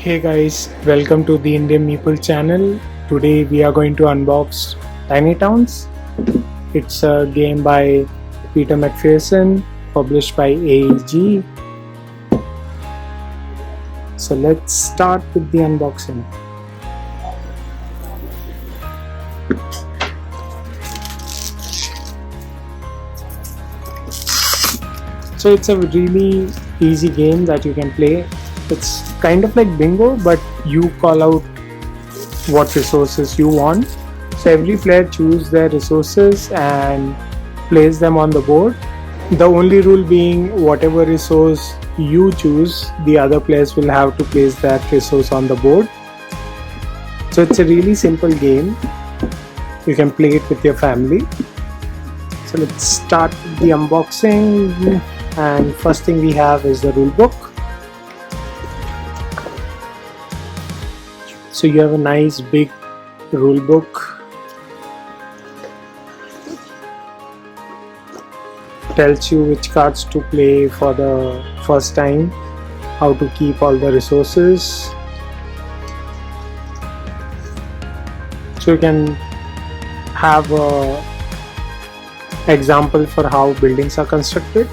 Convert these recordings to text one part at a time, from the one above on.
Hey guys, welcome to the Indian Meeple channel. Today we are going to unbox Tiny Towns. It's a game by Peter McPherson, published by AEG. So let's start with the unboxing. So it's a really easy game that you can play. It's kind of like bingo, but you call out what resources you want. So every player chooses their resources and places them on the board. The only rule being whatever resource you choose, the other players will have to place that resource on the board. So it's a really simple game. You can play it with your family. So let's start with the unboxing. And first thing we have is the rulebook. So you have a nice big rule book. Tells you which cards to play for the first time, how to keep all the resources. So you can have a example for how buildings are constructed,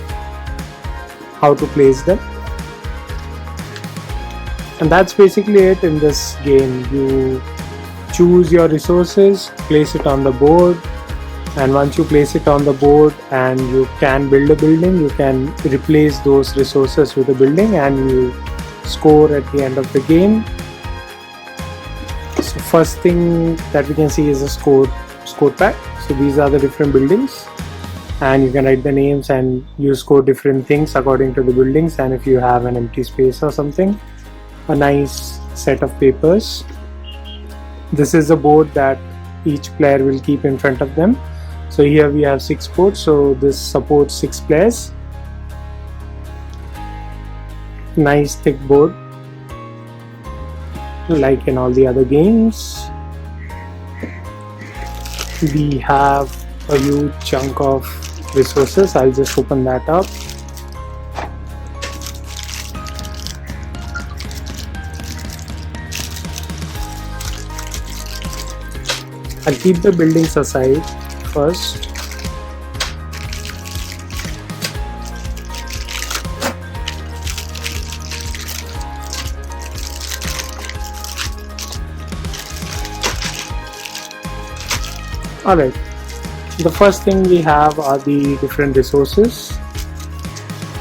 how to place them. And that's basically it in this game. You choose your resources, place it on the board, and once you place it on the board and you can build a building, you can replace those resources with a building and you score at the end of the game. So first thing that we can see is a score pack. So these are the different buildings and you can write the names and you score different things according to the buildings, and if you have an empty space or something, a nice set of papers. This is a board that each player will keep in front of them. So here we have 6 boards, so this supports 6 players. Nice thick board, like in all the other games. We have a huge chunk of resources. I'll just open that up. I'll keep the buildings aside first. Alright, the first thing we have are the different resources.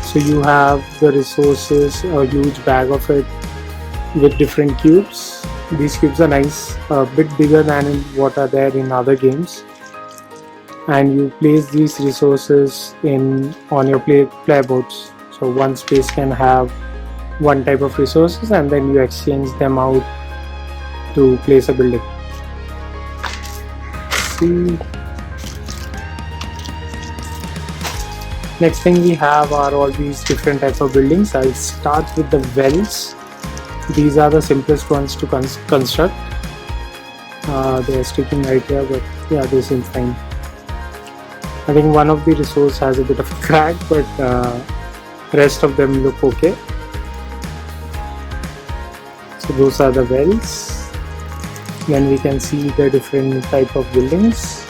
So you have the resources, a huge bag of it with different cubes. These cubes are nice, a bit bigger than what are there in other games, and you place these resources on your player boards. So one space can have one type of resources and then you exchange them out to place a building. See. Next thing we have are all these different types of buildings. I'll start with the wells. These are the simplest ones to construct. They are sticking right here, but yeah, they seem fine. I think one of the resources has a bit of a crack, but rest of them look okay. So those are the wells. Then we can see the different type of buildings.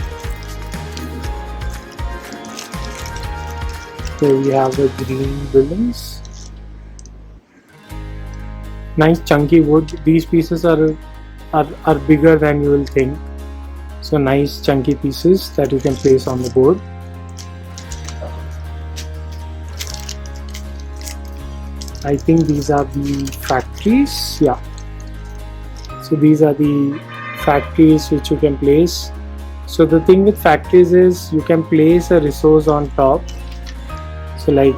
Here we have the green buildings. Nice chunky wood. These pieces are bigger than you will think. So nice chunky pieces that you can place on the board. I think these are the factories. Yeah. So these are the factories which you can place. So the thing with factories is you can place a resource on top. So like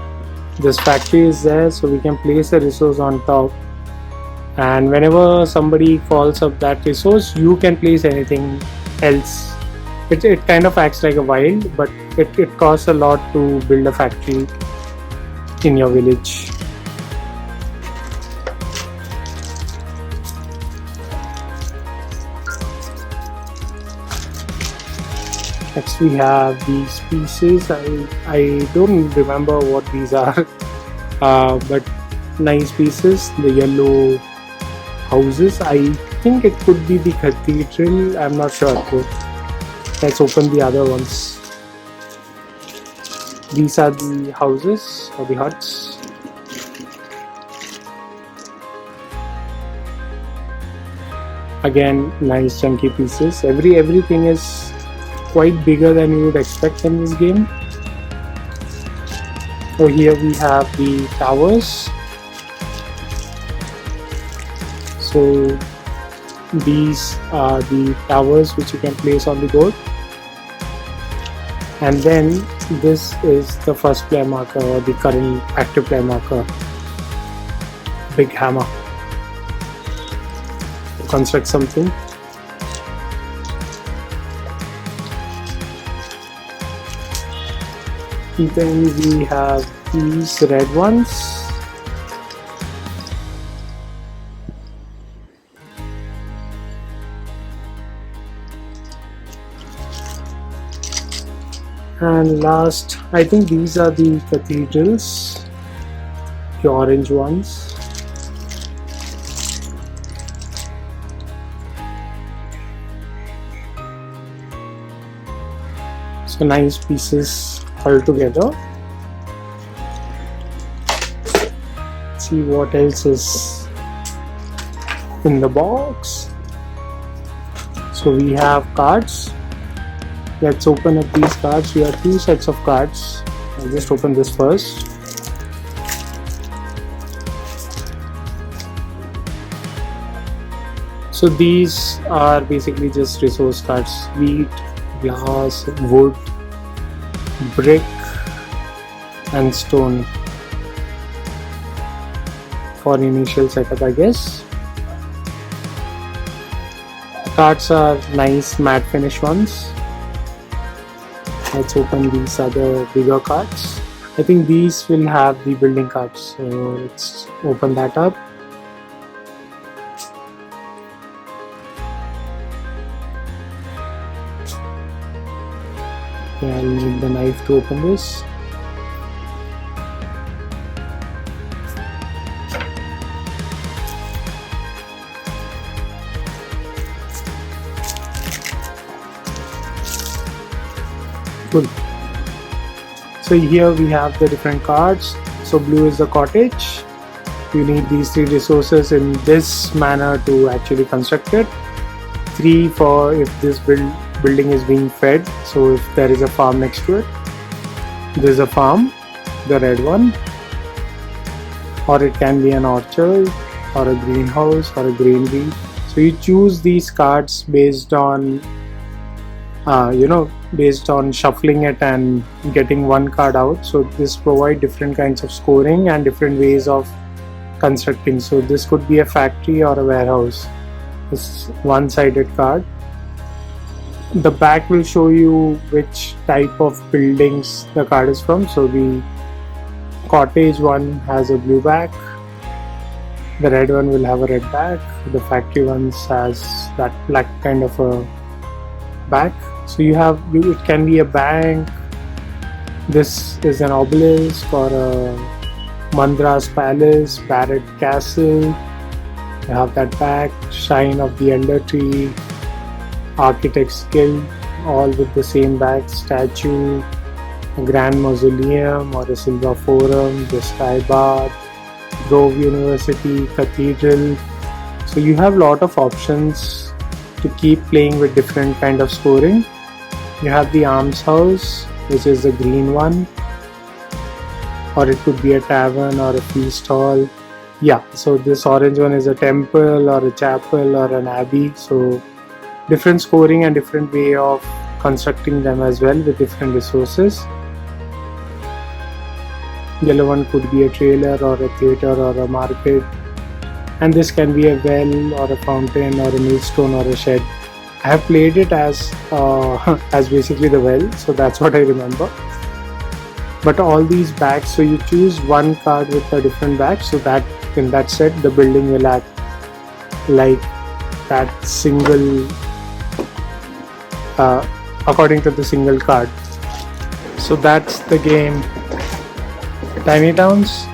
this factory is there, so we can place a resource on top. And whenever somebody calls up that resource, you can place anything else. It kind of acts like a wild, but it costs a lot to build a factory in your village. Next we have these pieces. I don't remember what these are, but nice pieces. The yellow houses. I think it could be the cathedral. I'm not sure. So let's open the other ones. These are the houses or the huts. Again, nice chunky pieces. Everything is quite bigger than you would expect in this game. So here we have the towers. So these are the towers which you can place on the board. And then this is the first player marker or the current active player marker. Big hammer. Construct something. Then we have these red ones. And last, I think these are the cathedrals, the orange ones. So nice pieces all together. Let's see what else is in the box. So we have cards. Let's open up these cards. We have two sets of cards. I'll just open this first. So these are basically just resource cards: wheat, glass, wood, brick and stone for initial setup, I guess. The cards are nice matte finish ones. Let's open these other bigger cards. I think these will have the building cards, so let's open that up. Okay, I'll need the knife to open this. Cool. So here we have the different cards. So blue is the cottage. You need these three resources in this manner to actually construct it. 3 for if this building is being fed. So if there is a farm next to it. This is a farm, the red one. Or it can be an orchard or a greenhouse or a granary. So you choose these cards based on based on shuffling it and getting one card out. So this provides different kinds of scoring and different ways of constructing. So this could be a factory or a warehouse. This one-sided card. The back will show you which type of buildings the card is from. So the cottage one has a blue back. The red one will have a red back. The factory one has that black kind of a back. So you have, it can be a bank. This is an obelisk or a Mandra's palace, Barrett castle. You have that back, shrine of the Elder Tree, Architects Guild, all with the same back, statue, a grand mausoleum or a silver forum, the sky bath, Grove University, cathedral. So you have a lot of options to keep playing with different kind of scoring. You have the arms house, which is the green one, or it could be a tavern or a feast hall. Yeah, so this orange one is a temple or a chapel or an abbey. So different scoring and different way of constructing them as well with different resources. Yellow one could be a trailer or a theatre or a market, and this can be a well or a fountain or a millstone or a shed. I have played it as basically the well, so that's what I remember. But all these bags, so you choose one card with a different bag, so that in that set the building will act like that single according to the single card. So that's the game. Tiny Towns.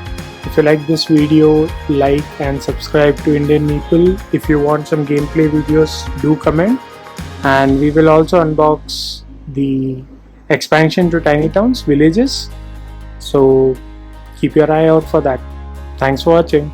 If you like this video, like and subscribe to Indian Meeple. If you want some gameplay videos, do comment. And we will also unbox the expansion to Tiny Towns Villages. So keep your eye out for that. Thanks for watching.